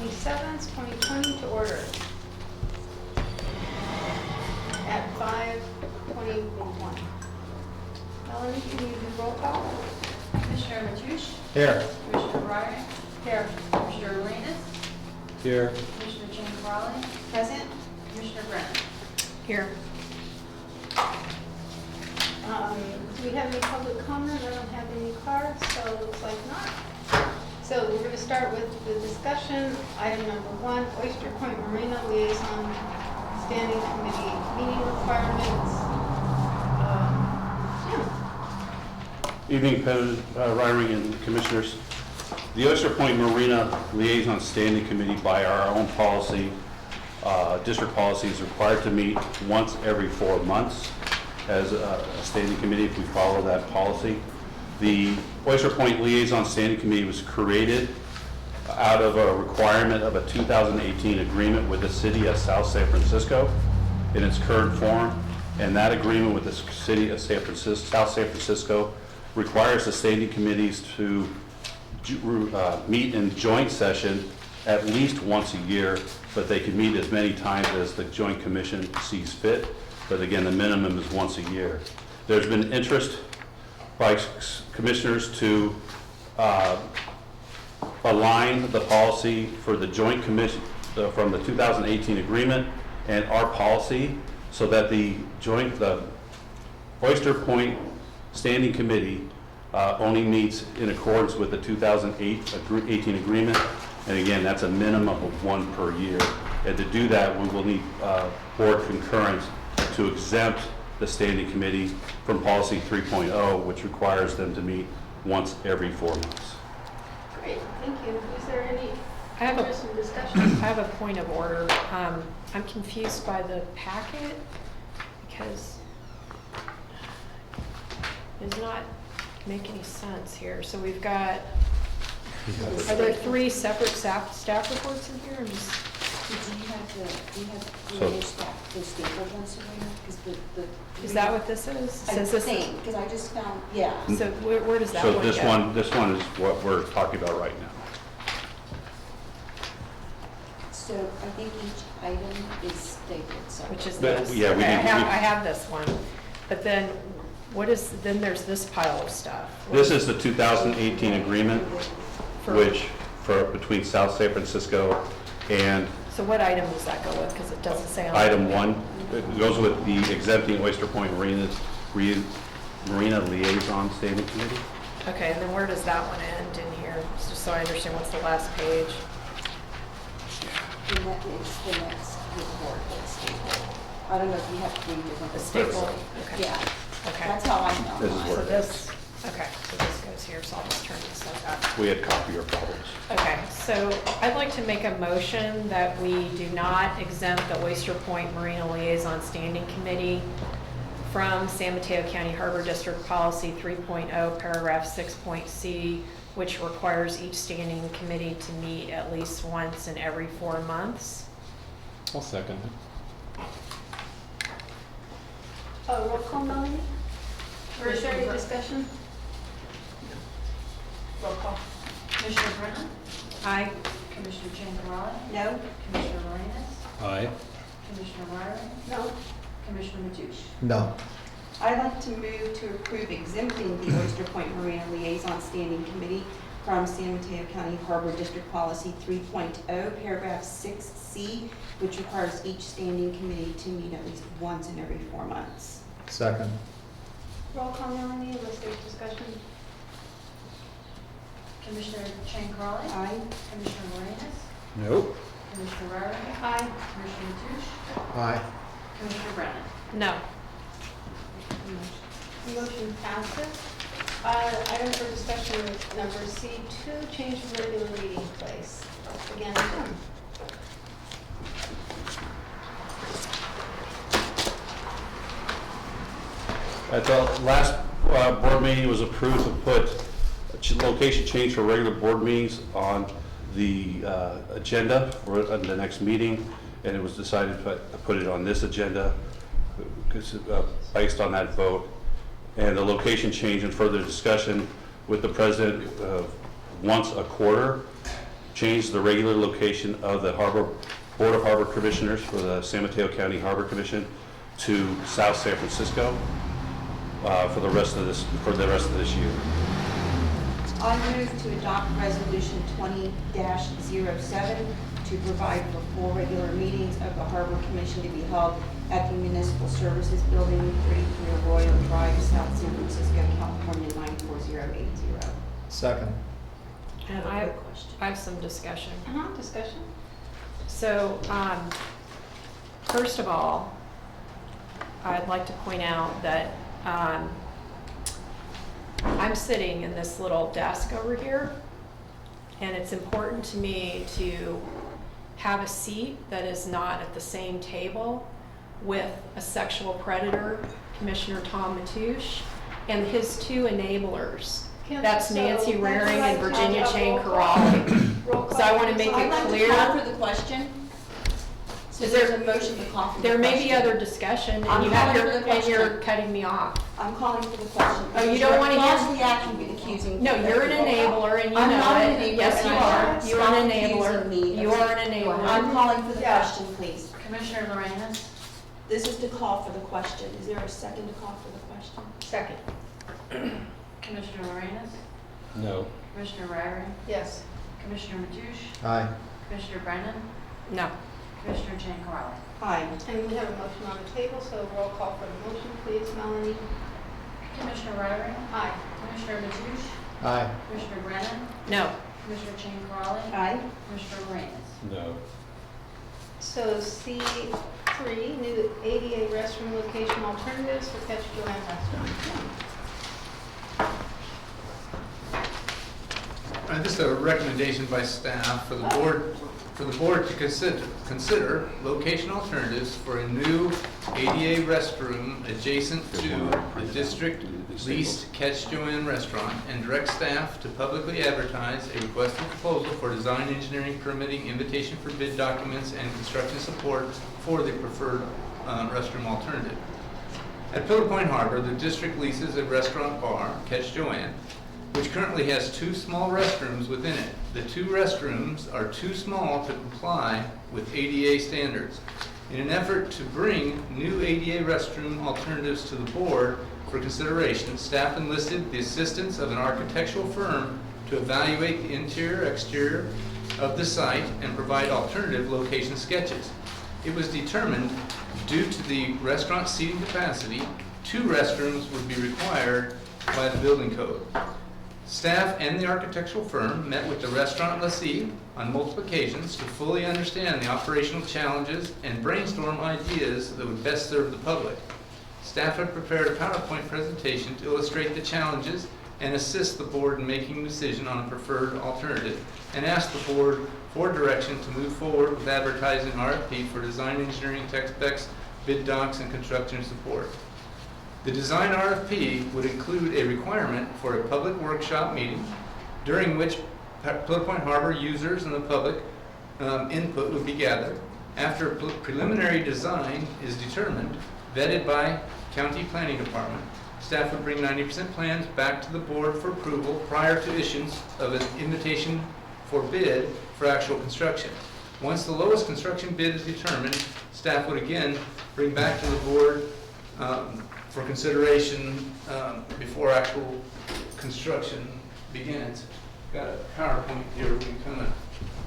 27th, 2020 to order at 5:21. Melanie, can you do roll call? Commissioner Mateusz? Here. Commissioner Ryan? Here. Commissioner Arenas? Here. Commissioner Chin-Crowley? Present. Commissioner Brennan? Here. Do we have any public comment? I don't have any cards, so it looks like not. So we're going to start with the discussion. Item number 1, Oyster Point Marina Liaison Standing Committee meeting requirements. Jim. Evening, Ryan and Commissioners. The Oyster Point Marina Liaison Standing Committee, by our own policy, district policy, is required to meet once every 4 months as a standing committee if we follow that policy. The Oyster Point Liaison Standing Committee was created out of a requirement of a 2018 agreement with the city of South San Francisco in its current form, and that agreement with the city of South San Francisco requires the standing committees to meet in joint session at least once a year, but they can meet as many times as the Joint Commission sees fit. But again, the minimum is once a year. There's been interest by commissioners to align the policy for the Joint Commission from the 2018 agreement and our policy so that the Oyster Point Standing Committee only meets in accordance with the 2018 agreement. And again, that's a minimum of 1 per year. And to do that, we will need board concurrence to exempt the standing committee from policy 3.0, which requires them to meet once every 4 months. Great, thank you. Is there any I have interest in discussion? I have a point of order. I'm confused by the packet because it does not make any sense here. So we've got, are there 3 separate staff reports in here? Do you have the So- English staff, the stapled ones somewhere? Because the. Is that what this is? I Says this. think, because I just found, yeah. So where does that So one this go? this one is what we're talking about right now. So I think each item is stapled, so. Which is But, this. yeah, we Okay, need- I have this one. But then then there's this pile of stuff. This is the 2018 agreement, For- between South San Francisco and So what item does that go with? Because it doesn't say on item 1. It goes with the exempting Oyster Point Marina Liaison Standing Committee. Okay, and then where does that one end in here? Just so I understand what's the last page. And that is the next report that's stapled. I don't know if you have 3 different. The staple, reports. okay. Yeah, Okay. that's how I found This is mine. where So it this, okay, so this goes here, so I'll just turn this like that. We had copier problems. Okay, so I'd like to make a motion that we do not exempt the Oyster Point Marina Liaison Standing Committee from San Mateo County Harbor District Policy 3.0, paragraph 6.c, which requires each standing committee to meet at least once in every 4 months. I'll second it. Roll call, Melanie? Or is there any Commissioner discussion? Roll call. Commissioner Brennan? Aye. Commissioner Chin-Crowley? No? Commissioner Arenas? Aye. Commissioner Ryan? No? Commissioner Mateusz? No. I'd like to move to approve exempting the Oyster Point Marina Liaison Standing Committee from San Mateo County Harbor District Policy 3.0, paragraph 6C, which requires each standing committee to meet at least once in every 4 months. Second. Roll call, Melanie, unless there's discussion. Commissioner Chin-Crowley? Aye. Commissioner Arenas? Nope. Commissioner Ryan? Aye. Commissioner Mateusz? Aye. Commissioner Brennan? No. Motion passes. Item for discussion number C2, change of regular meeting place. Again, Jim. At the last board meeting, it was approved to put a location change for regular board meetings on the agenda for the next meeting, and it was decided to put it on this agenda based on that vote. And the location change and further discussion with the president once a quarter change the regular location of the Board of Harbor Commissioners for the San Mateo County Harbor Commission to South San Francisco for the rest of this year. I move to adopt Resolution 20-07 to provide for 4 regular meetings of the Harbor Commission to be held at the Municipal Services Building, 33 Arroyo Drive, South San Francisco, California, 94080. Second. And I have some discussion. Discussion? So, first of all, I'd like to point out that I'm sitting in this little desk over here, and it's important to me to have a seat that is not at the same table with a sexual predator, Commissioner Tom Matoush, and his 2 enablers. That's Nancy Raring and Virginia Chain Corrali. So I want to make I'd it like to clear. call for the question. So Is there's there- a motion to call for the There question. may be other discussion, I'm and you have calling your, for the and you're question. cutting me off. I'm calling for the question. Oh, you don't wanna hear- Falsely accusing. No, you're an enabler, and you I'm know not an it. enabler, Yes, and you I are. shan't You're stop an accusing enabler. me of You are an I'm enabler. calling for the Yeah. question, please. Commissioner Lorenz? This is to call for the question. Is there a second to call for the question? Second. Commissioner Lorenz? No. Commissioner Raring? Yes. Commissioner Matoush? Aye. Commissioner Brennan? No. Commissioner Chain Corrali? Aye. And we have a motion on the table, so roll call for the motion, please. Melanie? Commissioner Raring? Aye. Commissioner Matoush? Aye. Commissioner Brennan? No. Commissioner Chain Corrali? Aye. Commissioner Lorenz? No. So C3, new ADA restroom location alternatives for Catch Joanne Restaurant. Just a recommendation by staff for the board to consider location alternatives for a new ADA restroom adjacent to the district leased Catch Joanne restaurant, and direct staff to publicly advertise a request for proposal for design, engineering, permitting, invitation for bid documents, and construction support for the preferred restroom alternative. At Pillar Point Harbor, the district leases a restaurant bar, Catch Joanne, which currently has 2 small restrooms within it. The 2 restrooms are too small to comply with ADA standards. In an effort to bring new ADA restroom alternatives to the board for consideration, staff enlisted the assistance of an architectural firm to evaluate the interior, exterior of the site and provide alternative location sketches. It was determined, due to the restaurant seating capacity, 2 restrooms would be required by the building code. Staff and the architectural firm met with the restaurant lessee on multiple occasions to fully understand the operational challenges and brainstorm ideas that would best serve the public. Staff had prepared a PowerPoint presentation to illustrate the challenges and assist the board in making a decision on a preferred alternative, and asked the board for direction to move forward with advertising RFP for design, engineering, tech specs, bid docs, and construction support. The design RFP would include a requirement for a public workshop meeting during which Pillar Point Harbor users and the public input would be gathered. After preliminary design is determined, vetted by County Planning Department, staff would bring 90% plans back to the board for approval prior to issuance of an invitation for bid for actual construction. Once the lowest construction bid is determined, staff would again bring back to the board for consideration before actual construction begins. Got a PowerPoint here, we can kind of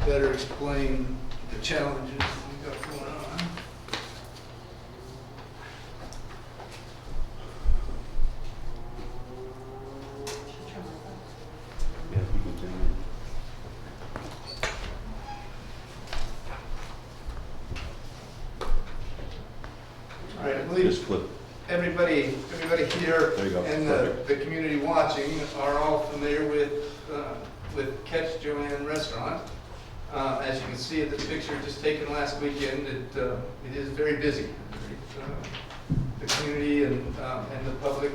better explain the challenges we got going on. Yeah, if you can turn it. All right, I believe Just flip. everybody here There you go. and the community watching are all familiar with Catch Joanne Restaurant. As you can see in this picture just taken last weekend, it is very busy. The community and the public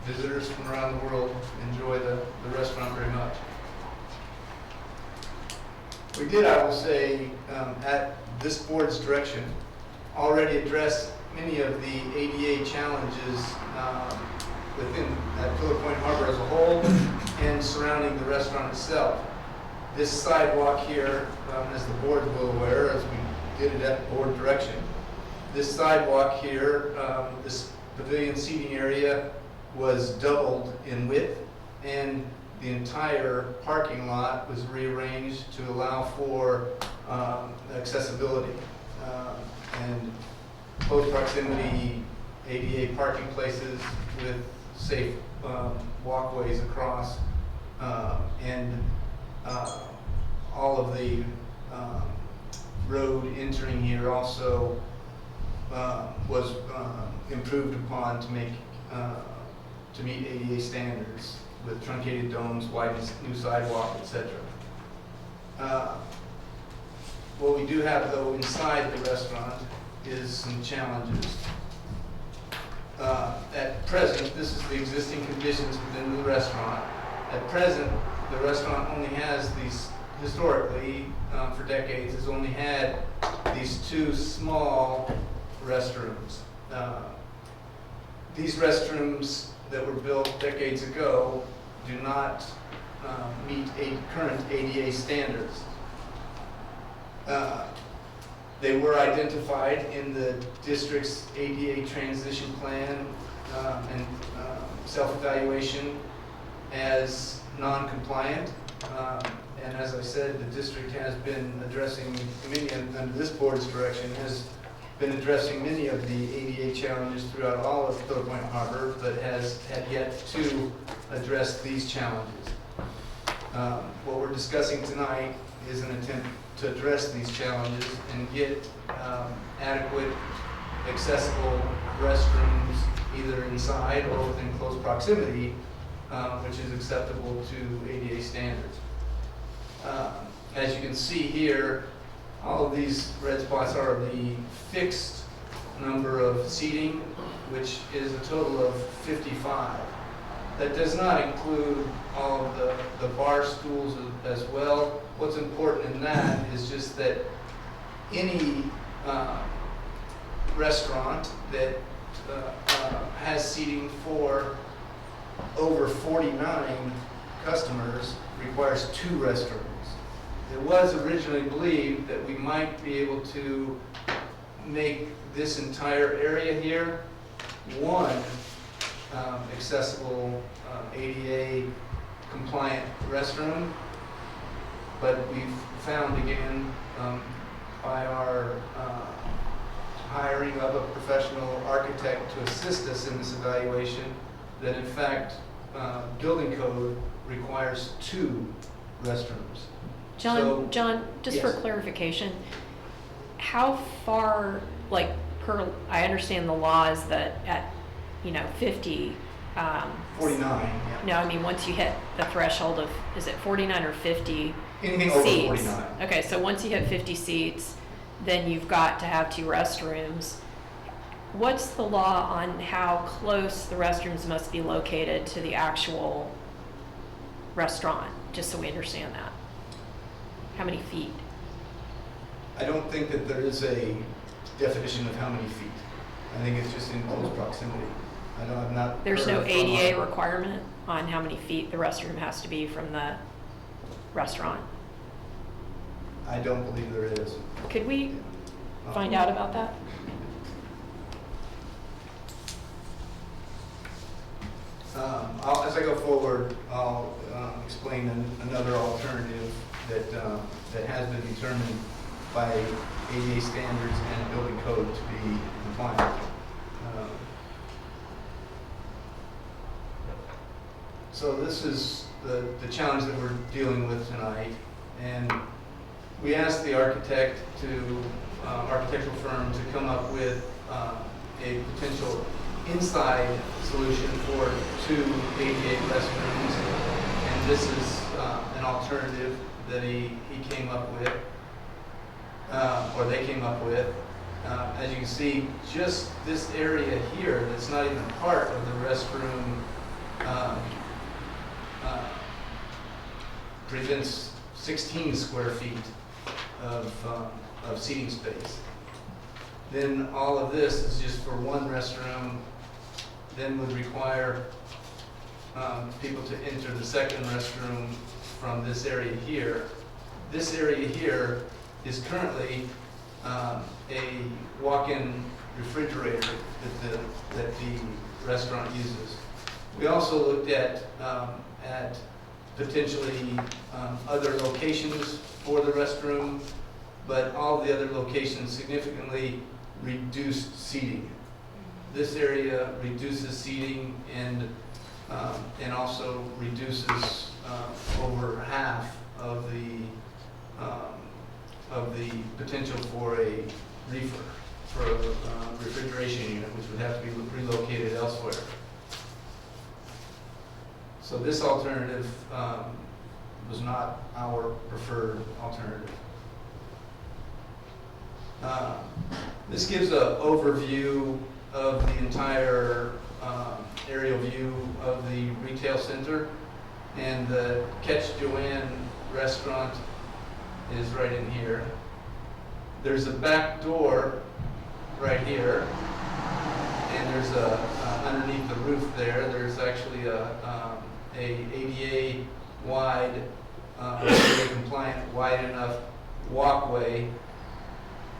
visitors from around the world enjoy the restaurant very much. We did, I will say, at this board's direction, already address many of the ADA challenges within Pillar Point Harbor as a whole and surrounding the restaurant itself. This sidewalk here, as the board is well aware, as we did it at board direction, this sidewalk here, this pavilion seating area was doubled in width, and the entire parking lot was rearranged to allow for accessibility and close proximity ADA parking places with safe walkways across, and all of the road entering here also was improved upon to make to meet ADA standards with truncated domes, widened new sidewalk, etc. What we do have though inside the restaurant is some challenges. At present, this is the existing conditions within the restaurant. At present, the restaurant only has these, historically, for decades, has only had these two small restrooms. These restrooms that were built decades ago do not meet current ADA standards. They were identified in the district's ADA transition plan and self-evaluation as non-compliant. And as I said, the district has been addressing many, under this board's direction, has been addressing many of the ADA challenges throughout all of Pillar Point Harbor, but has had yet to address these challenges. What we're discussing tonight is an attempt to address these challenges and get adequate, accessible restrooms either inside or within close proximity, which is acceptable to ADA standards. As you can see here, all of these red spots are the fixed number of seating, which is a total of 55. That does not include all of the bar stools as well. What's important in that is just that any restaurant that has seating for over 49 customers requires 2 restrooms. It was originally believed that we might be able to make this entire area here one accessible ADA compliant restroom, but we've found again by our hiring of a professional architect to assist us in this evaluation that in fact building code requires 2 restrooms. John, just for Yes. clarification, how far, like, I understand the law is that at, 50, 49, yeah. no, I mean, once you hit the threshold of, is it 49 or 50 Anything over seats? 49. Okay, so once you hit 50 seats, then you've got to have 2 restrooms. What's the law on how close the restrooms must be located to the actual restaurant, just so we understand that? How many feet? I don't think that there is a definition of how many feet. I think it's just in close proximity. I've not. There's no heard from ADA our- requirement on how many feet the restroom has to be from the restaurant. I don't believe there is. Could we find out about that? As I go forward, I'll explain another alternative that has been determined by ADA standards and building code to be compliant. So this is the challenge that we're dealing with tonight, and we asked the architect architectural firm to come up with a potential inside solution for 2 ADA restrooms, and this is an alternative that he came up with, or they came up with. As you can see, just this area here that's not even part of the restroom presents 16 square feet of seating space. Then all of this is just for 1 restroom, then would require people to enter the second restroom from this area here, this area here is currently a walk-in refrigerator that the restaurant uses. We also looked at potentially other locations for the restroom, but all the other locations significantly reduced seating. This area reduces seating and also reduces over half of the potential for a reefer, for a refrigeration unit, which would have to be relocated elsewhere. So this alternative was not our preferred alternative. This gives an overview of the entire aerial view of the retail center, and the Catch Joanne restaurant is right in here. There's a back door right here, and there's underneath the roof there's actually a ADA wide, ADA compliant, wide enough walkway.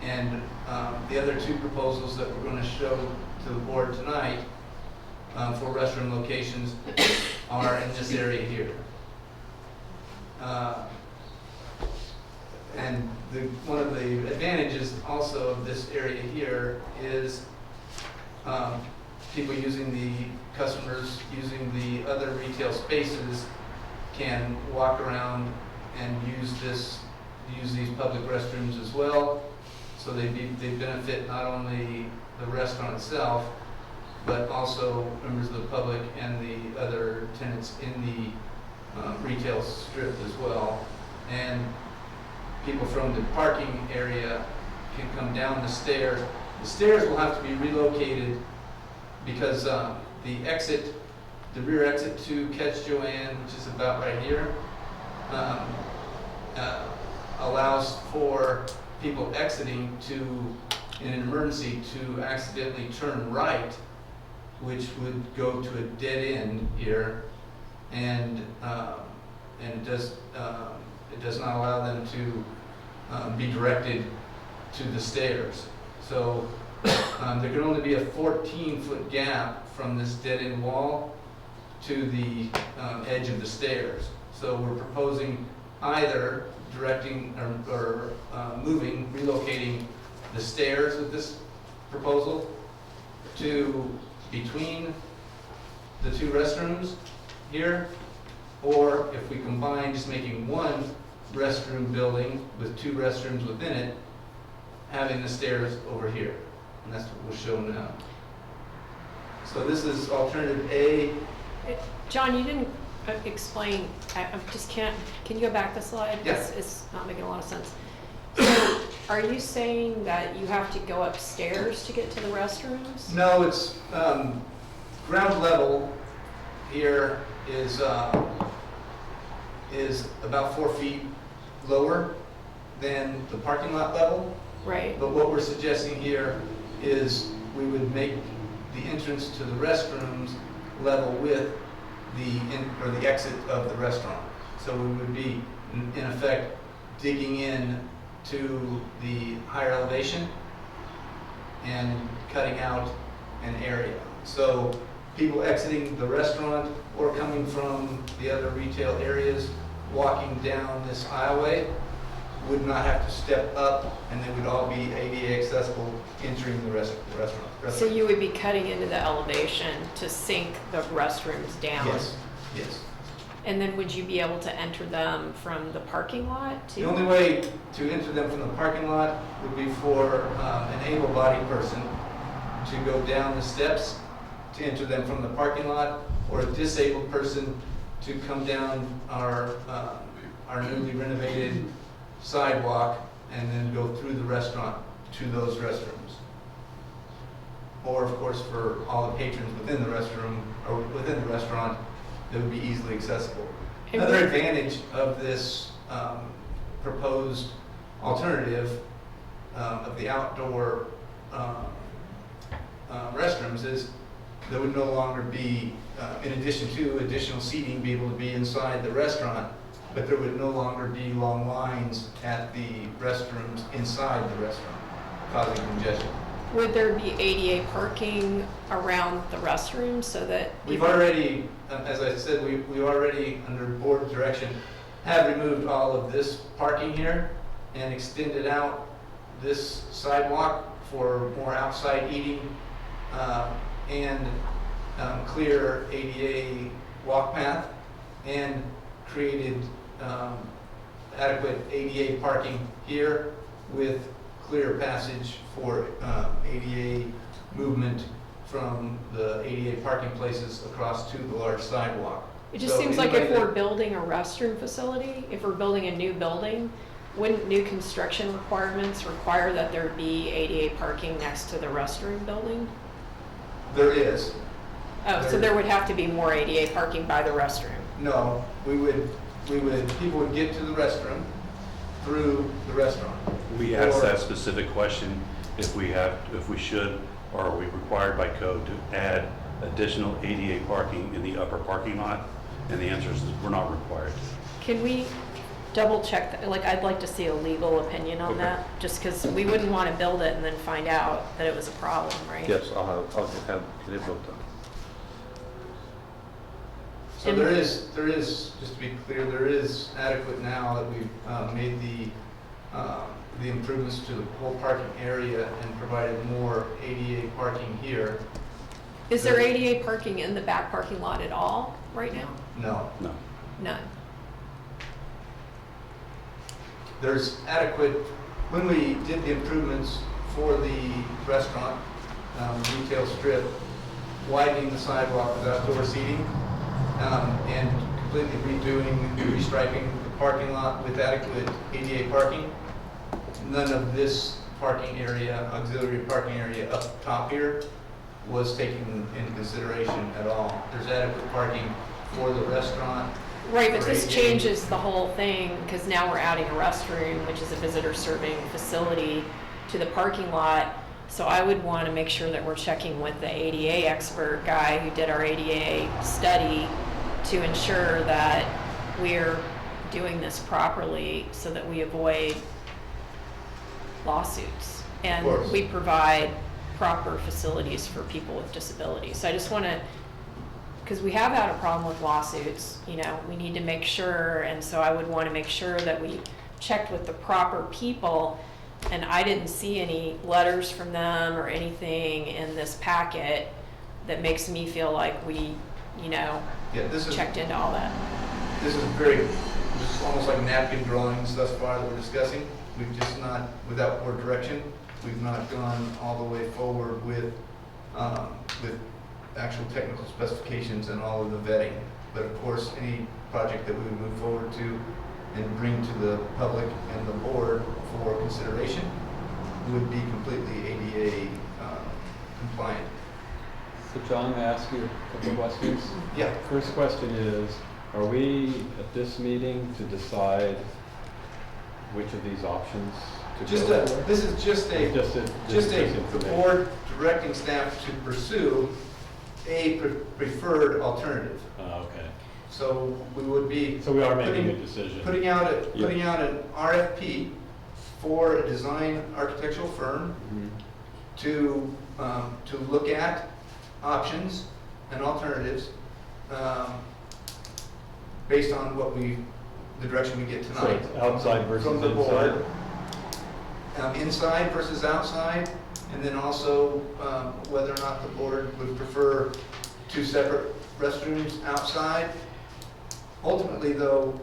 And the other two proposals that we're going to show to the board tonight for restroom locations are in this area here. And one of the advantages also of this area here is customers using the other retail spaces can walk around and use these public restrooms as well. So they benefit not only the restaurant itself, but also members of the public and the other tenants in the retail strip as well. And people from the parking area can come down the stairs. The stairs will have to be relocated because the rear exit to Catch Joanne, which is about right here, allows for people exiting in an emergency to accidentally turn right, which would go to a dead end here, and it does not allow them to be directed to the stairs. So there can only be a 14-foot gap from this dead end wall to the edge of the stairs. So we're proposing either directing or relocating the stairs with this proposal to between the two restrooms here, or if we combine just making one restroom building with two restrooms within it, having the stairs over here. And that's what we'll show now. So this is alternative A. John, you didn't explain, I just can't, can you go back the slide? Yeah. It's not making a lot of sense. So are you saying that you have to go upstairs to get to the restrooms? No, it's ground level here is about 4 feet lower than the parking lot level. Right. But what we're suggesting here is we would make the entrance to the restrooms level with the exit of the restaurant. So we would be, in effect, digging in to the higher elevation and cutting out an area. So people exiting the restaurant or coming from the other retail areas, walking down this aisleway, would not have to step up, and they would all be ADA accessible entering the restaurant. So you would be cutting into the elevation to sink the restrooms down? Yes, yes. And then would you be able to enter them from the parking lot too? The only way to enter them from the parking lot would be for an able-bodied person to go down the steps to enter them from the parking lot, or a disabled person to come down our newly renovated sidewalk and then go through the restaurant to those restrooms. Or, of course, for all the patrons within the restroom or within the restaurant, that would be easily accessible. Another advantage of this proposed alternative of the outdoor restrooms is there would no longer be, in addition to additional seating, be able to be inside the restaurant. but there would no longer be long lines at the restrooms inside the restaurant, causing congestion. Would there be ADA parking around the restrooms so that? We've already, as I said, we already, under board direction, have removed all of this parking here and extended out this sidewalk for more outside eating and clear ADA walk path, and created adequate ADA parking here with clear passage for ADA movement from the ADA parking places across to the large sidewalk. It just So seems like if anybody we're that- building a restroom facility, if we're building a new building, wouldn't new construction requirements require that there be ADA parking next to the restroom building? There is. Oh, so there would have to be more ADA parking by the restroom. No, people would get to the restroom through the restaurant. We asked Or- that specific question, if we should, or are we required by code to add additional ADA parking in the upper parking lot? And the answer is we're not required. Can we double check that? Like, I'd like to see a legal opinion on Okay. that, just because we wouldn't want to build it and then find out that it was a problem, right? Yes, I'll get it built up. So there is, just to be clear, there is adequate now that we've made the improvements to the whole parking area and provided more ADA parking here. Is there ADA parking in the back parking lot at all right now? No, No. None. there's adequate, when we did the improvements for the restaurant, retail strip, widening the sidewalk with outdoor seating, and completely redoing, restriping the parking lot with adequate ADA parking. None of this parking area, auxiliary parking area up top here, was taken into consideration at all. There's adequate parking for the restaurant. Right, but for this ADA. changes the whole thing, because now we're adding a restroom, which is a visitor serving facility, to the parking lot. So I would want to make sure that we're checking with the ADA expert guy who did our ADA study to ensure that we're doing this properly so that we avoid lawsuits. And Of course. we provide proper facilities for people with disabilities. So I just want to, because we have had a problem with lawsuits, you know, we need to make sure, and so I would want to make sure that we checked with the proper people, and I didn't see any letters from them or anything in this packet that makes me feel like we, you know, Yeah, this is checked into all that. This is almost like napkin drawings thus far that we're discussing. We've just not, without board direction, we've not gone all the way forward with actual technical specifications and all of the vetting. But of course, any project that we would move forward to and bring to the public and the board for consideration would be completely ADA compliant. So John, may I ask you a couple of questions? Yeah. First question is, are we at this meeting to decide which of these options to go for? This is just Just the information. board directing staff to pursue a preferred alternative. Okay. So we would be. So we are making a decision. Putting out Yep. an RFP for a design architectural firm Mhm. to look at options and alternatives based on the direction we get So tonight. it's outside versus From the inside? board. Inside versus outside, and then also whether or not the board would prefer two separate restrooms outside. Ultimately, though,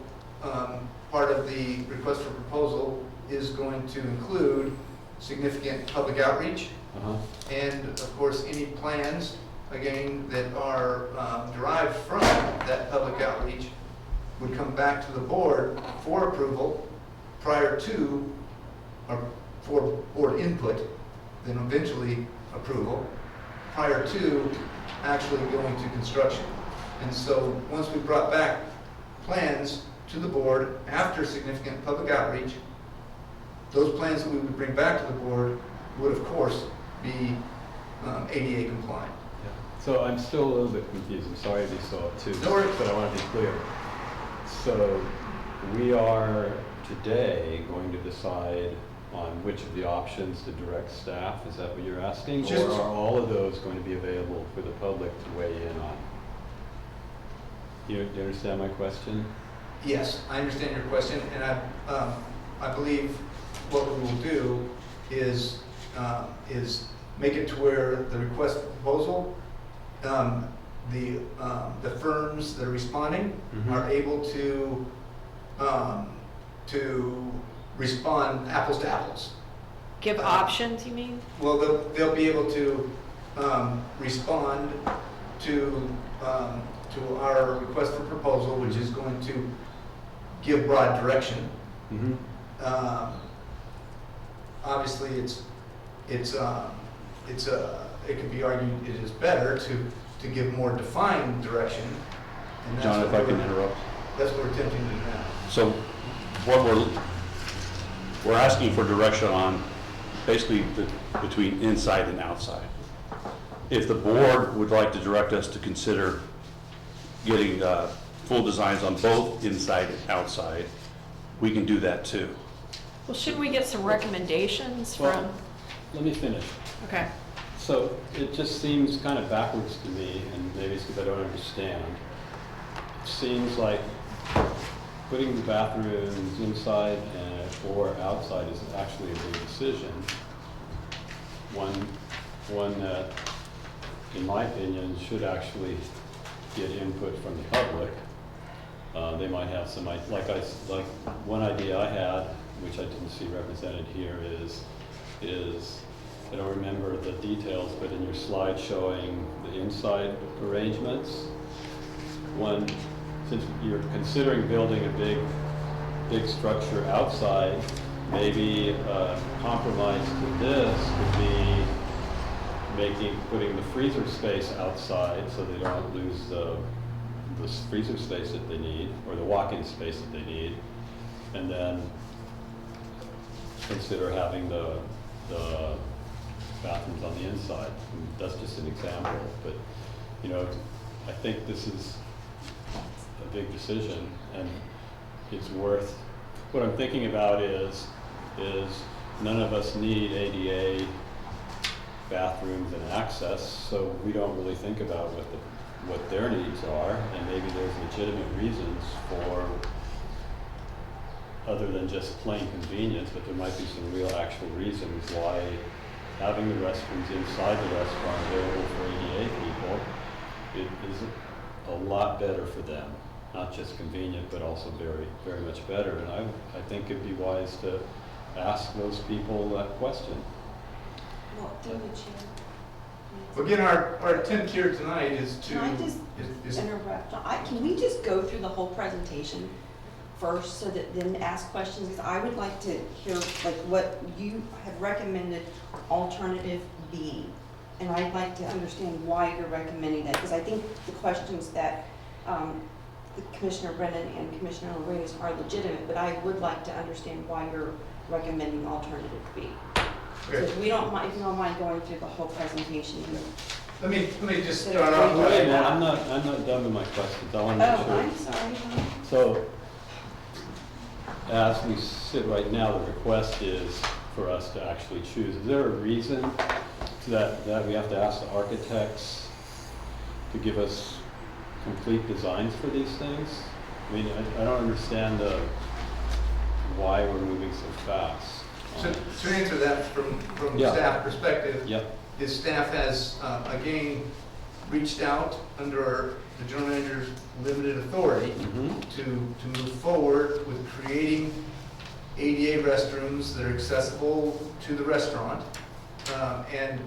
part of the request for proposal is going to include significant public outreach, Uh-huh. and of course, any plans, again, that are derived from that public outreach would come back to the board for approval prior to, or for board input, then eventually approval, prior to actually going to construction. And so, once we brought back plans to the board after significant public outreach, those plans that we would bring back to the board would, of course, be ADA compliant. So I'm still a little bit confused. I'm sorry to be so obtuse, No worries. but I want to be clear. So we are today going to decide on which of the options to direct staff? Is that what you're asking? Just- Or are all of those going to be available for the public to weigh in on? Do you understand my question? Yes, I understand your question, and I believe what we will do is make it to where the request for proposal, the firms that are responding Mhm. are able to respond apples to apples. Give options, you mean? Well, they'll be able to respond to our request for proposal, which is going to give broad direction. Mm-hmm. Obviously, it could be argued it is better to give more defined direction. And that's John, if what I can we're- interrupt. That's what we're attempting to do now. So what we're asking for direction on basically between inside and outside. If the board would like to direct us to consider getting full designs on both inside and outside, we can do that too. Well, shouldn't we get some recommendations from, Well, let me finish. okay. So it just seems kind of backwards to me, and maybe it's because I don't understand. It seems like putting the bathrooms inside or outside is actually a big decision. One that, in my opinion, should actually get input from the public. They might have some, like one idea I had, which I didn't see represented here, is I don't remember the details, but in your slide showing the inside arrangements, since you're considering building a big structure outside, maybe a compromise to this would be putting the freezer space outside so they don't lose the freezer space that they need, or the walk-in space that they need, and then consider having the bathrooms on the inside. And that's just an example, but I think this is a big decision, and it's worth. What I'm thinking about is none of us need ADA bathrooms and access, so we don't really think about what their needs are, and maybe there's legitimate reasons for, other than just plain convenience, but there might be some real actual reasons why having the restrooms inside the restaurant available for ADA people is a lot better for them. Not just convenient, but also very, very much better. And I think it'd be wise to ask those people that question. Well, through the chair. Again, our intent here tonight is to. Can I just interrupt? Can we just go through the whole presentation first, so that then ask questions? Because I would like to hear like what you have recommended alternative B, and I'd like to understand why you're recommending that, because I think the questions that Commissioner Brennan and Commissioner raised are legitimate, but I would like to understand why you're recommending alternative B. So if you don't mind going through the whole presentation here. Let me just start off. Wait a minute, I'm not done with my questions. I want to make sure. I'm sorry. So, as we sit right now, the request is for us to actually choose. Is there a reason that we have to ask the architects to give us complete designs for these things? I mean, I don't understand why we're moving so fast. To answer that from Yeah. staff perspective, Yep. is staff has, again, reached out under the general manager's limited authority Mm-hmm. to move forward with creating ADA restrooms that are accessible to the restaurant. And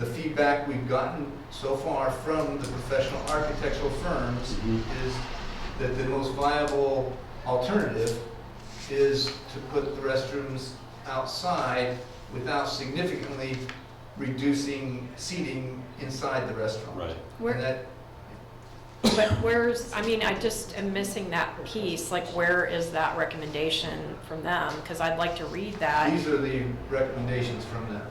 the feedback we've gotten so far from the professional architectural firms Mhm. is that the most viable alternative is to put the restrooms outside without significantly reducing seating inside the restaurant. Right. And that, But I just am missing that piece, like where is that recommendation from them? Because I'd like to read that. these are the recommendations from them.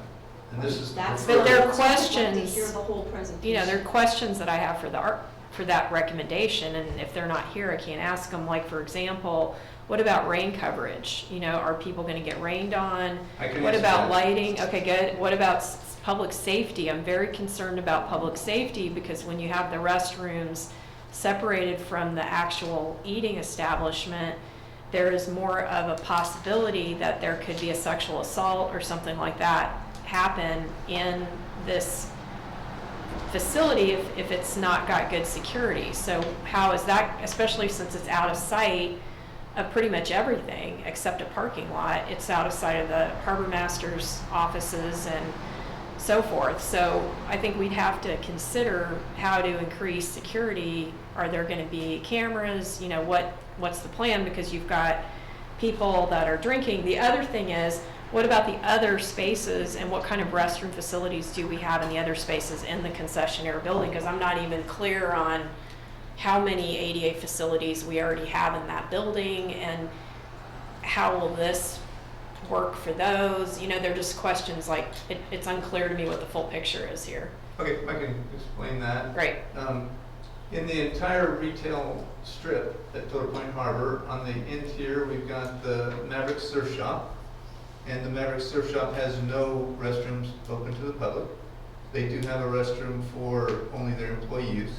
And this is. That's But there are I'd like to questions. hear the whole presentation. There are questions that I have for the for that recommendation, and if they're not here, I can't ask them. Like, for example, what about rain coverage? You know, are people gonna get rained on? I can What answer about that. lighting? Okay, good. What about public safety? I'm very concerned about public safety, because when you have the restrooms separated from the actual eating establishment, there is more of a possibility that there could be a sexual assault or something like that happen in this facility if it's not got good security. So how is that, especially since it's out of sight of pretty much everything except a parking lot? It's out of sight of the harbor master's offices and so forth. So I think we'd have to consider how to increase security. Are there going to be cameras? You know, what's the plan? Because you've got people that are drinking. The other thing is, what about the other spaces, and what kind of restroom facilities do we have in the other spaces in the concessionaire building? Because I'm not even clear on how many ADA facilities we already have in that building, and how will this work for those? You know, they're just questions like, it's unclear to me what the full picture is here. Okay, I can explain that. Great. In the entire retail strip at Total Point Harbor, on the end here, we've got the Mavericks Surf Shop. And the Mavericks Surf Shop has no restrooms open to the public. They do have a restroom for only their employee use.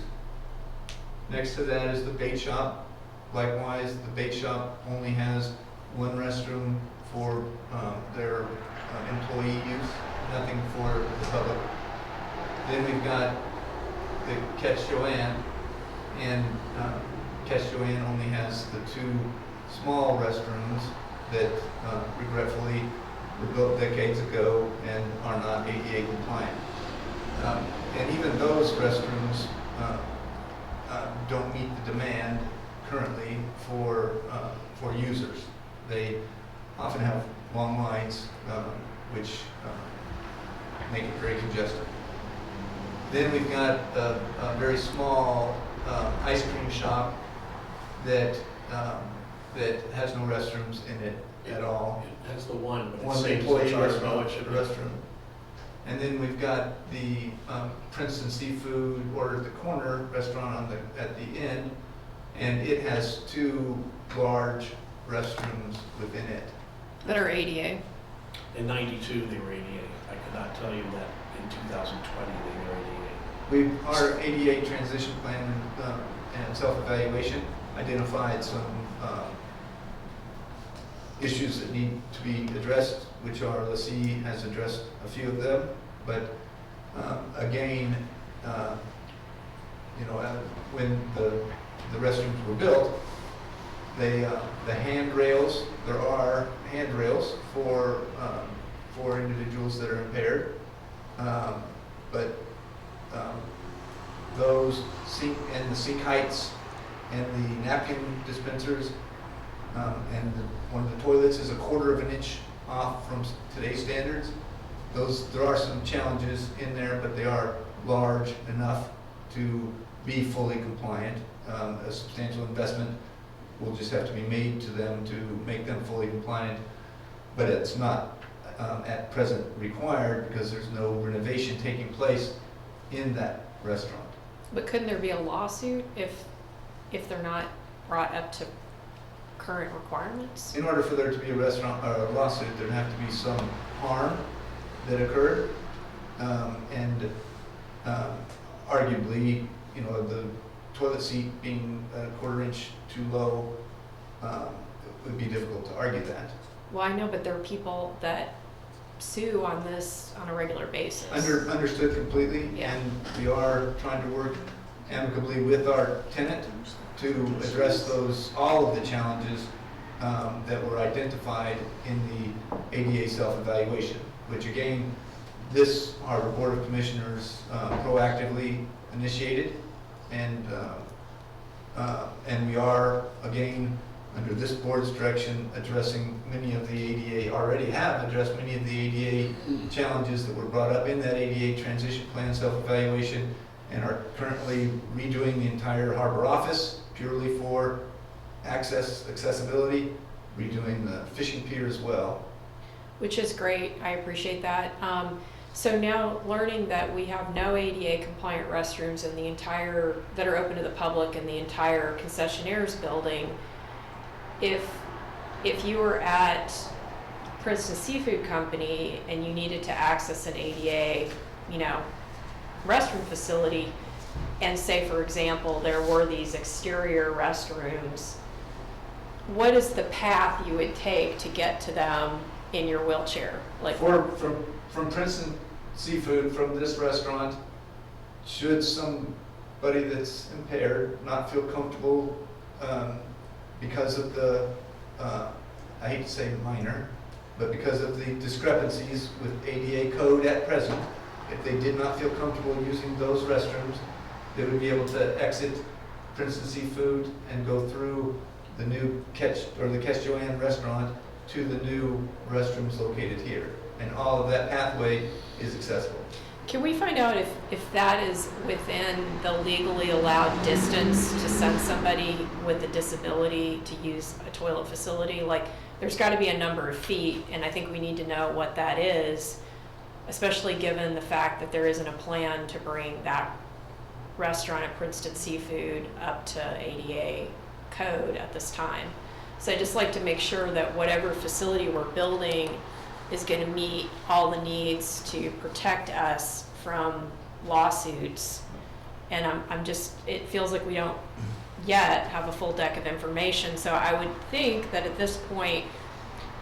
Next to that is the bait shop. Likewise, the bait shop only has one restroom for their employee use, nothing for the public. Then we've got the Catch Joanne, and Catch Joanne only has the two small restrooms that regretfully were built decades ago and are not ADA compliant. And even those restrooms don't meet the demand currently for users. They often have long lines, which make it very congested. Then we've got a very small ice cream shop that has no restrooms in it at all. It has the one, but it One saves employee the charge, no, it restroom. should And then we've got the Princeton Seafood or the corner restaurant at the end, and it has two large restrooms within it. That are ADA. In '92, they were ADA. I cannot tell you that in 2020 they were ADA. Our ADA transition plan and self-evaluation identified some issues that need to be addressed, which our lessee has addressed a few of them. But again, when the restrooms were built, the handrails, there are handrails for individuals that are impaired, but those the seat heights and the napkin dispensers and one of the toilets is 1/4 of an inch off from today's standards. There are some challenges in there, but they are large enough to be fully compliant. A substantial investment will just have to be made to them to make them fully compliant, but it's not at present required because there's no renovation taking place in that restaurant. But couldn't there be a lawsuit if they're not brought up to current requirements? In order for there to be a lawsuit, there'd have to be some harm that occurred, and arguably, the toilet seat being 1/4 inch too low, it would be difficult to argue that. Well, I know, but there are people that sue on this on a regular basis. Understood completely, Yeah. and we are trying to work amicably with our tenant to address all of the challenges that were identified in the ADA self-evaluation, which again, our Board of Commissioners proactively initiated, and we are, again, under this board's direction, addressing many of the ADA, already have addressed many of the ADA challenges that were brought up in that ADA transition plan self-evaluation, and are currently redoing the entire harbor office purely for accessibility, redoing the fishing pier as well. Which is great, I appreciate that. So now learning that we have no ADA compliant restrooms in the entire, that are open to the public in the entire concessionaire's building, if you were at Princeton Seafood Company and you needed to access an ADA, restroom facility, and say, for example, there were these exterior restrooms, what is the path you would take to get to them in your wheelchair? Like, From Princeton Seafood, from this restaurant, should somebody that's impaired not feel comfortable because of the, I hate to say minor, but because of the discrepancies with ADA code at present, if they did not feel comfortable using those restrooms, they would be able to exit Princeton Seafood and go through the new the Catch Joanne restaurant to the new restrooms located here. And all of that pathway is accessible. can we find out if that is within the legally allowed distance to send somebody with a disability to use a toilet facility? Like, there's got to be a number of feet, and I think we need to know what that is, especially given the fact that there isn't a plan to bring that restaurant at Princeton Seafood up to ADA code at this time. So I'd just like to make sure that whatever facility we're building is going to meet all the needs to protect us from lawsuits. And I'm just, it feels like we don't yet have a full deck of information. So I would think that at this point,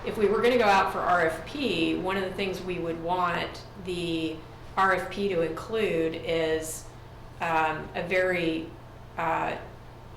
if we were going to go out for RFP, one of the things we would want the RFP to include is a very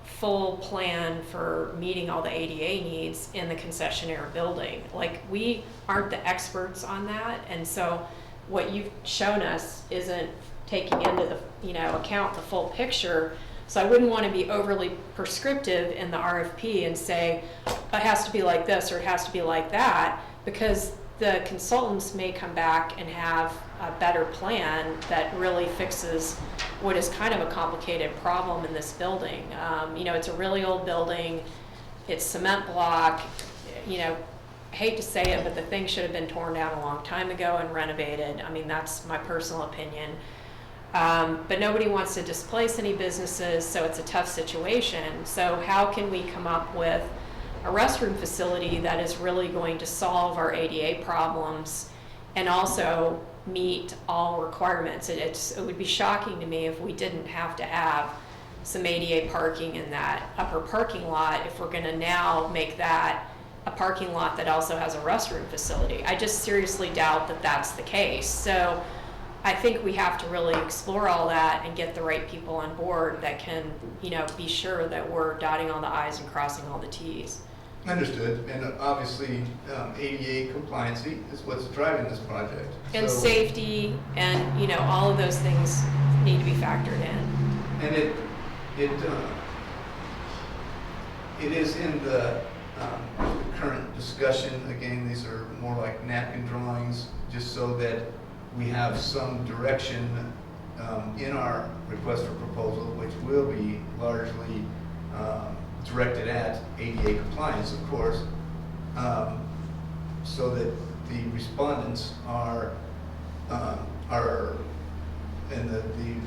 full plan for meeting all the ADA needs in the concessionaire building. Like, we aren't the experts on that, and so what you've shown us isn't taking into the account the full picture. So I wouldn't want to be overly prescriptive in the RFP and say it has to be like this or it has to be like that, because the consultants may come back and have a better plan that really fixes what is kind of a complicated problem in this building. It's a really old building, it's cement block, hate to say it, but the thing should have been torn down a long time ago and renovated. I mean, that's my personal opinion. But nobody wants to displace any businesses, so it's a tough situation. So how can we come up with a restroom facility that is really going to solve our ADA problems and also meet all requirements? It would be shocking to me if we didn't have to have some ADA parking in that upper parking lot if we're going to now make that a parking lot that also has a restroom facility. I just seriously doubt that that's the case. So I think we have to really explore all that and get the right people on board that can, be sure that we're dotting all the I's and crossing all the T's. Understood, and obviously ADA compliancy is what's driving this project. And So- safety and, all of those things need to be factored in. And it is in the current discussion. Again, these are more like napkin drawings, just so that we have some direction in our request for proposal, which will be largely directed at ADA compliance, of course, so that the respondents are and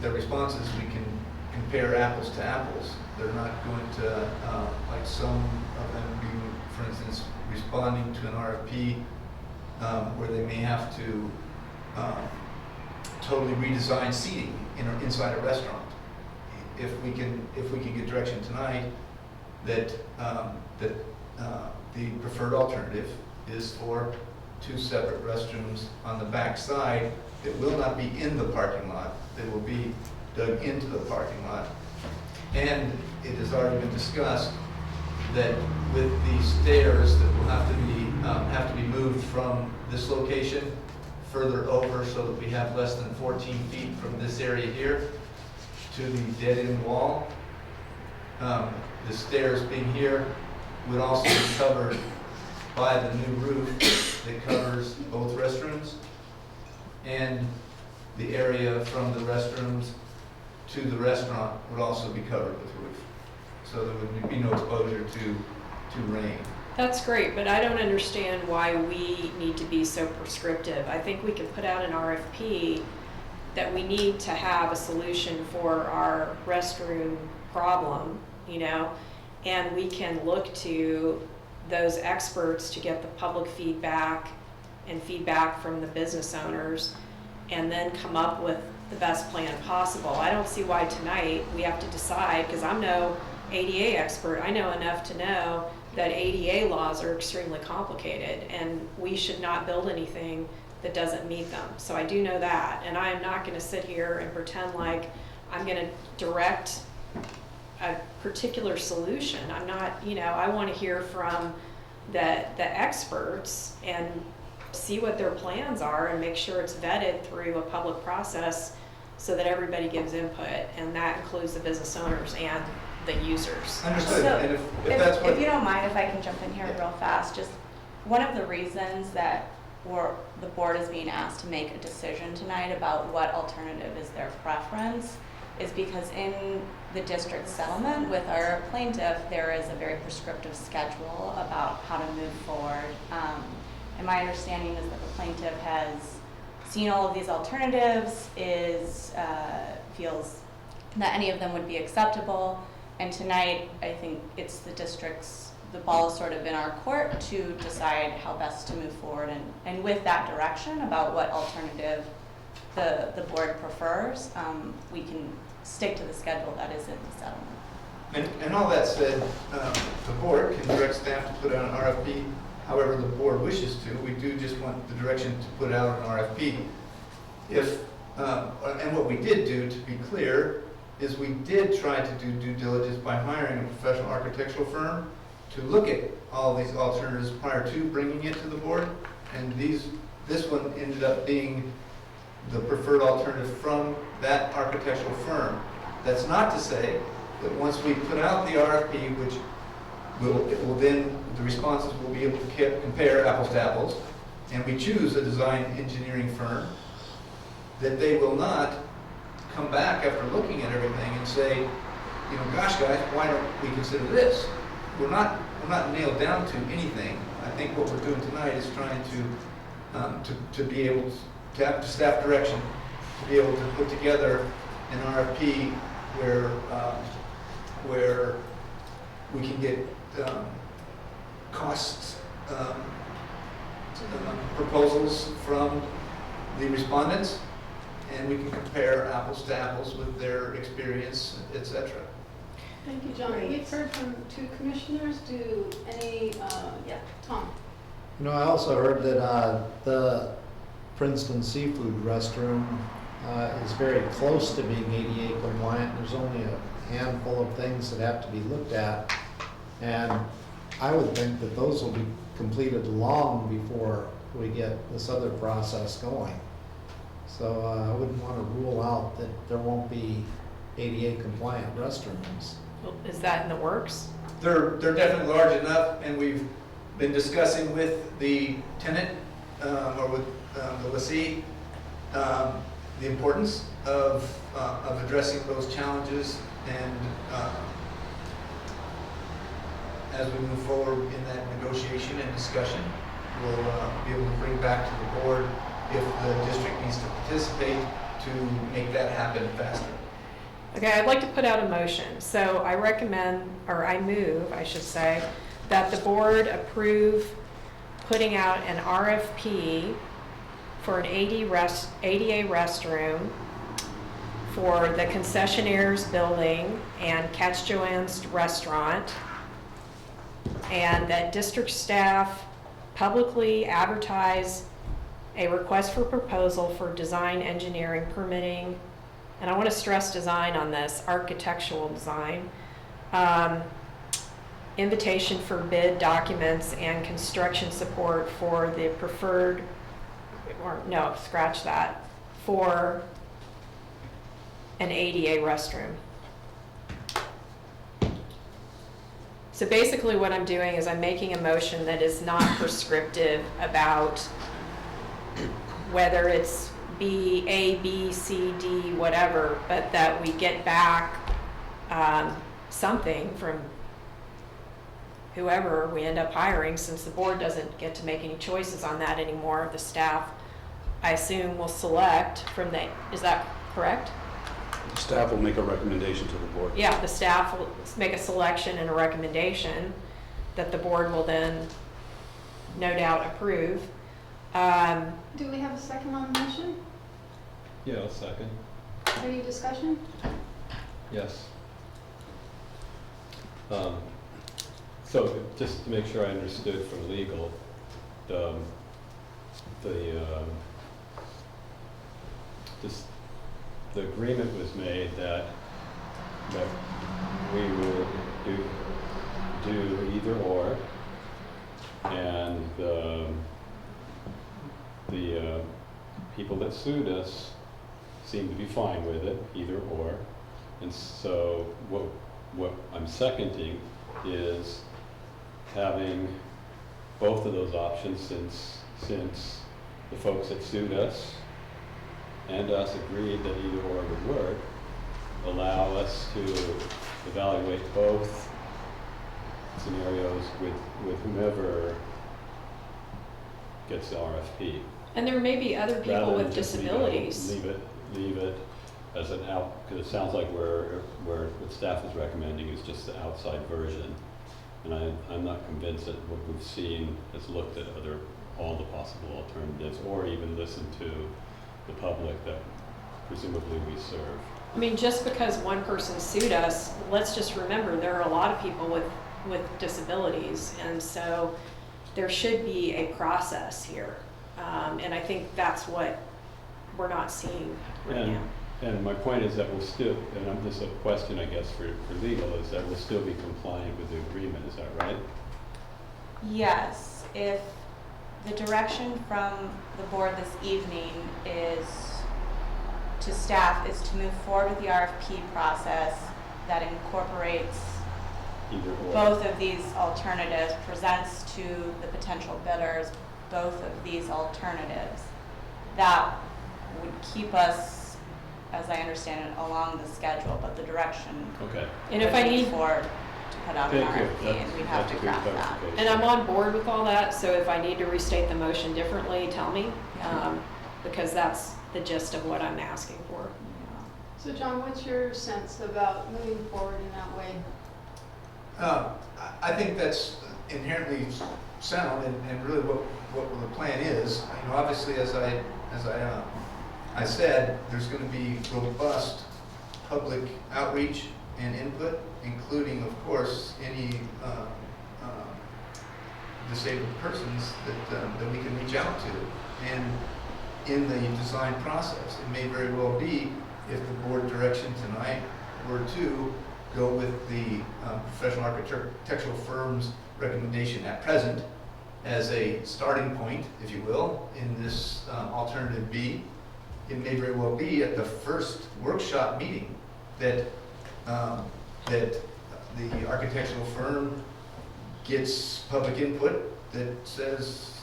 the responses, we can compare apples to apples. They're not going to, like some of them be, for instance, responding to an RFP where they may have to totally redesign seating inside a restaurant. If we can get direction tonight that the preferred alternative is for 2 separate restrooms on the back side that will not be in the parking lot, that will be dug into the parking lot. And it has already been discussed that with the stairs that will have to be moved from this location further over, so that we have less than 14 feet from this area here to the dead-end wall. The stairs being here would also be covered by the new roof that covers both restrooms, and the area from the restrooms to the restaurant would also be covered with roof. So there would be no exposure to rain. That's great, but I don't understand why we need to be so prescriptive. I think we can put out an RFP that we need to have a solution for our restroom problem, you know, and we can look to those experts to get the public feedback and feedback from the business owners, and then come up with the best plan possible. I don't see why tonight we have to decide, because I'm no ADA expert. I know enough to know that ADA laws are extremely complicated, and we should not build anything that doesn't meet them. So I do know that, and I am not going to sit here and pretend like I'm going to direct a particular solution. I'm not, you know, I want to hear from the experts and see what their plans are and make sure it's vetted through a public process so that everybody gives input, and that includes the business owners and the users. Understood, So, and if that's what. If you don't mind, if I can jump in here real fast, just one of the reasons that the board is being asked to make a decision tonight about what alternative is their preference is because in the district settlement with our plaintiff, there is a very prescriptive schedule about how to move forward. And my understanding is that the plaintiff has seen all of these alternatives, feels that any of them would be acceptable. And tonight, I think it's the ball is sort of in our court to decide how best to move forward and with that direction about what alternative the board prefers, we can stick to the schedule that is in the settlement. And all that said, the board can direct staff to put out an RFP however the board wishes to. We do just want the direction to put out an RFP. And what we did do, to be clear, is we did try to do due diligence by hiring a professional architectural firm to look at all these alternatives prior to bringing it to the board. And this one ended up being the preferred alternative from that architectural firm. That's not to say that once we put out the RFP, which the responses will be able to compare apples to apples, and we choose a design engineering firm, that they will not come back after looking at everything and say, you know, gosh guys, why don't we consider this? We're not nailed down to anything. I think what we're doing tonight is trying to be able to have staff direction, to be able to put together an RFP where we can get cost proposals from the respondents, and we can compare apples to apples with their experience, etc. Thank you, John. Great. We've heard from 2 commissioners. Do any, Tom? You know, I also heard that the Princeton Seafood restroom is very close to being ADA compliant. There's only a handful of things that have to be looked at. And I would think that those will be completed long before we get this other process going. So I wouldn't want to rule out that there won't be ADA compliant restrooms. Well, is that in the works? They're definitely large enough, and we've been discussing with the tenant or with the lessee the importance of addressing those challenges, and as we move forward in that negotiation and discussion, we'll be able to bring back to the board if the district needs to participate to make that happen faster. Okay, I'd like to put out a motion. So I recommend, or I move, I should say, that the board approve putting out an RFP for an ADA restroom for the concessionaires building and Catch Joanne's restaurant, and that district staff publicly advertise a request for proposal for design, engineering, permitting, and I want to stress design on this, architectural design, invitation for bid documents and construction support for the preferred, or no, scratch that, for an ADA restroom. So basically what I'm doing is I'm making a motion that is not prescriptive about whether it's A, B, C, D, whatever, but that we get back something from whoever we end up hiring, since the board doesn't get to make any choices on that anymore, the staff, I assume, will select from the, is that correct? The staff will make a recommendation to the board. Yeah, the staff will make a selection and a recommendation that the board will then no doubt approve. Do we have a second on the motion? Yeah, I'll second. Any discussion? Yes. So just to make sure I understood from legal, the agreement was made that we will do either or, and the people that sued us seem to be fine with it, either or. And so what I'm seconding is having both of those options, since the folks that sued us and us agreed that either or would work, allow us to evaluate both scenarios with whomever gets the RFP. And there may be other people Rather than with just disabilities. leave it as an out, because it sounds like where what staff is recommending is just the outside version. And I'm not convinced that what we've seen has looked at all the possible alternatives, or even listened to the public that presumably we serve. I mean, just because one person sued us, let's just remember there are a lot of people with disabilities, and so there should be a process here. And I think that's what we're not seeing right now. And my point is that we'll still, and this is a question, I guess, for legal, is that we'll still be compliant with the agreement, is that right? Yes, if the direction from the board this evening is to staff is to move forward with the RFP process that incorporates Either or. both of these alternatives, presents to the potential bidders both of these alternatives, that would keep us, as I understand it, along the schedule, but the direction Okay. And if I need, forward to put out an Thank you. RFP, and we'd have That's to a good craft that. clarification. and I'm on board with all that, so if I need to restate the motion differently, tell me, because that's the gist of what I'm asking for. So John, what's your sense about moving forward in that way? I think that's inherently sound, and really what the plan is. You know, obviously, as I said, there's going to be robust public outreach and input, including, of course, any disabled persons that we can reach out to. And in the design process, it may very well be, if the board direction tonight were to go with the professional architectural firm's recommendation at present as a starting point, if you will, in this alternative B, it may very well be at the first workshop meeting that that the architectural firm gets public input that says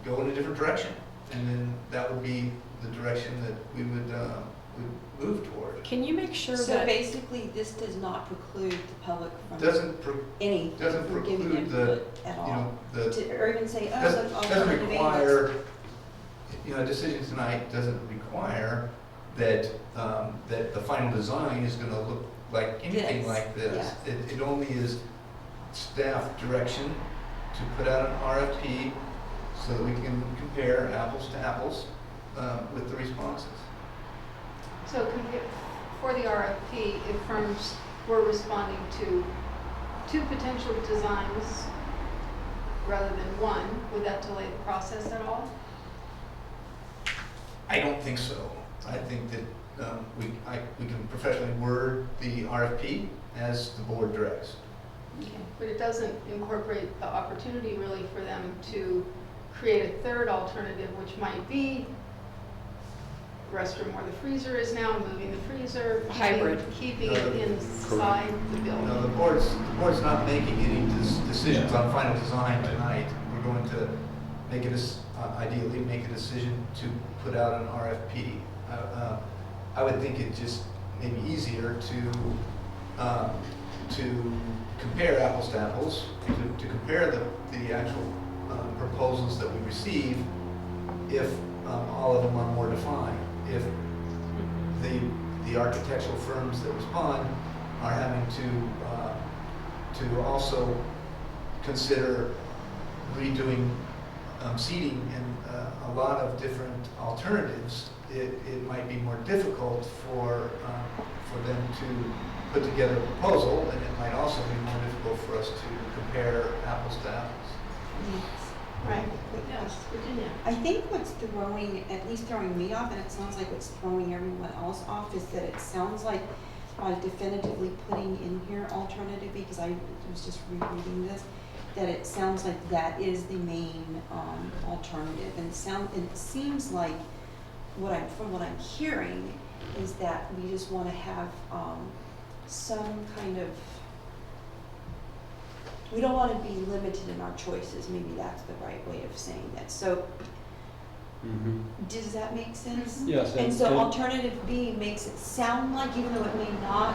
go in a different direction, and then that would be the direction that we would move toward. Can you make sure So that, basically, this does not preclude the public from Doesn't anything, doesn't from giving preclude the, input at you all. know, the Or even say, oh, doesn't the alternative A require, looks- you know, a decision tonight doesn't require that that the final design is going to look like anything This, like this. yeah. It only is staff direction to put out an RFP so that we can compare apples to apples with the responses. So for the RFP, if firms were responding to two potential designs rather than one, would that delay the process at all? I don't think so. I think that we can professionally word the RFP as the board directs. But it doesn't incorporate the opportunity really for them to create a third alternative, which might be restroom where the freezer is now, moving the freezer. Hybrid. Keeping it inside the building. No, the board's not making any decisions on final design tonight. We're going to make it, ideally make a decision to put out an RFP. I would think it just may be easier to to compare apples to apples, to compare the actual proposals that we receive, if all of them are more defined. If the architectural firms that respond are having to also consider redoing seating and a lot of different alternatives, it might be more difficult for them to put together a proposal, and it might also be more difficult for us to compare apples to apples. Right. Yes, Virginia. I think what's at least throwing me off, and it sounds like what's throwing everyone else off, is that it sounds like by definitively putting in here alternative, because I was just rereading this, that it sounds like that is the main alternative, and it seems like from what I'm hearing is that we just want to have some kind of, we don't want to be limited in our choices. Maybe that's the right way of saying that. So, does that make sense? Yes. And so alternative B makes it sound like, even though it may not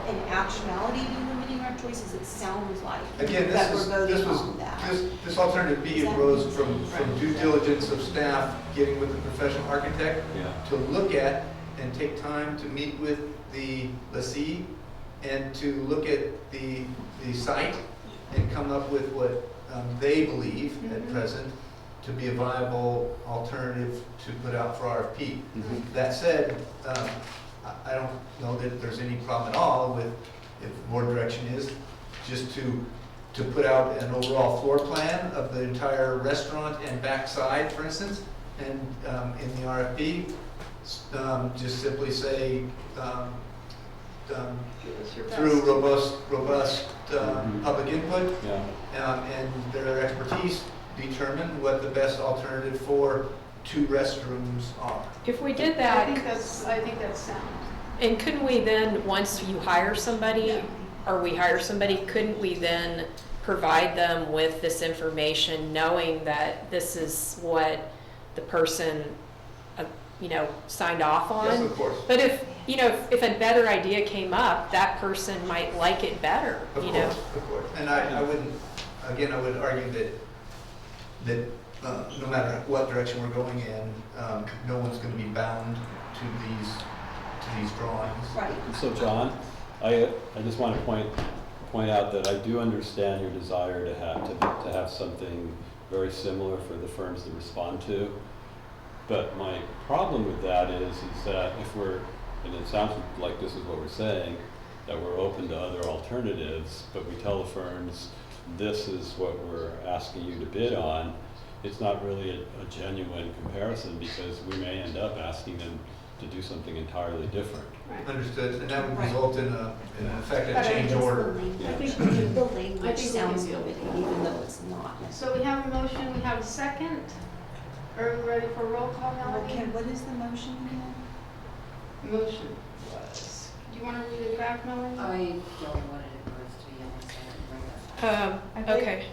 in actuality be limiting our choices, it sounds like Again, that we're voting on that. this alternative B arose from due diligence of staff getting with the professional architect to look at and take time to meet with the lessee and to look at the site and come up with what they believe at present to be a viable alternative to put out for RFP. That said, I don't know that there's any problem at all with, if board direction is just to put out an overall floor plan of the entire restaurant and backside, for instance, and in the RFP, just simply say, through robust public input and their expertise, determine what the best alternative for 2 restrooms are. If we did that. I think that's sound. And couldn't we then, once you hire somebody, or we hire somebody, couldn't we then provide them with this information, knowing that this is what the person, signed off on? Yes, of course. But if a better idea came up, that person might like it better, Of course. And I would argue that no matter what direction we're going in, no one's going to be bound to these drawings. Right. So John, I just want to point out that I do understand your desire to have something very similar for the firms to respond to. But my problem with that is that if and it sounds like this is what we're saying, that we're open to other alternatives, but we tell the firms, this is what we're asking you to bid on, it's not really a genuine comparison, because we may end up asking them to do something entirely different. Right. Understood, and that would result in effect a But I change guess order. I think The I language think we sounds can deal with limiting, even though it's not. So we have a motion, we have a second. Are we ready for roll call, Melanie? Okay, what is the motion again? Motion was, do you want to read it back, Melanie? I don't want it to be honest, I didn't bring that. Okay.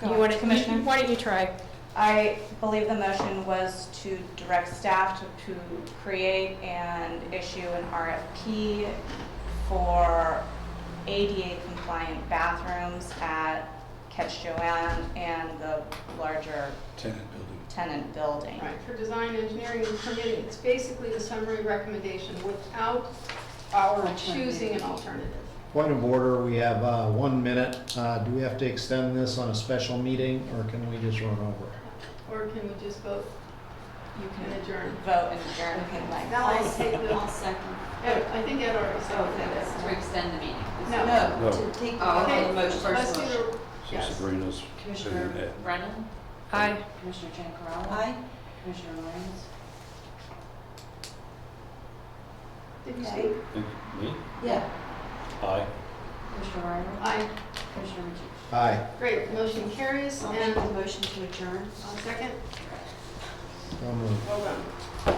Go on, Commissioner. Why don't you try? I believe the motion was to direct staff to create and issue an RFP for ADA compliant bathrooms at Catch Joanne and the larger tenant building. Right, for design, engineering, and permitting, it's basically the summary recommendation without our choosing an alternative. Point of order, we have 1 minute. Do we have to extend this on a special meeting, or can we just run over? Or can we just vote You and can adjourn? vote and adjourn if you'd like. I'll take the- I'll second. I think Ed already said that. To extend the meeting. No. No, No. to take Oh, the okay. motion. Let's First do motion. the, yes. Sabrina's. Commissioner Brennan? Aye. Commissioner Chancarella? Aye. Commissioner Lyons? Did you Okay. speak? Me? Yeah. Aye. Commissioner Ryder? Aye. Commissioner Ritchie? Aye. Great, motion carries, I'll make and the motion to adjourn. second, So moved. well done.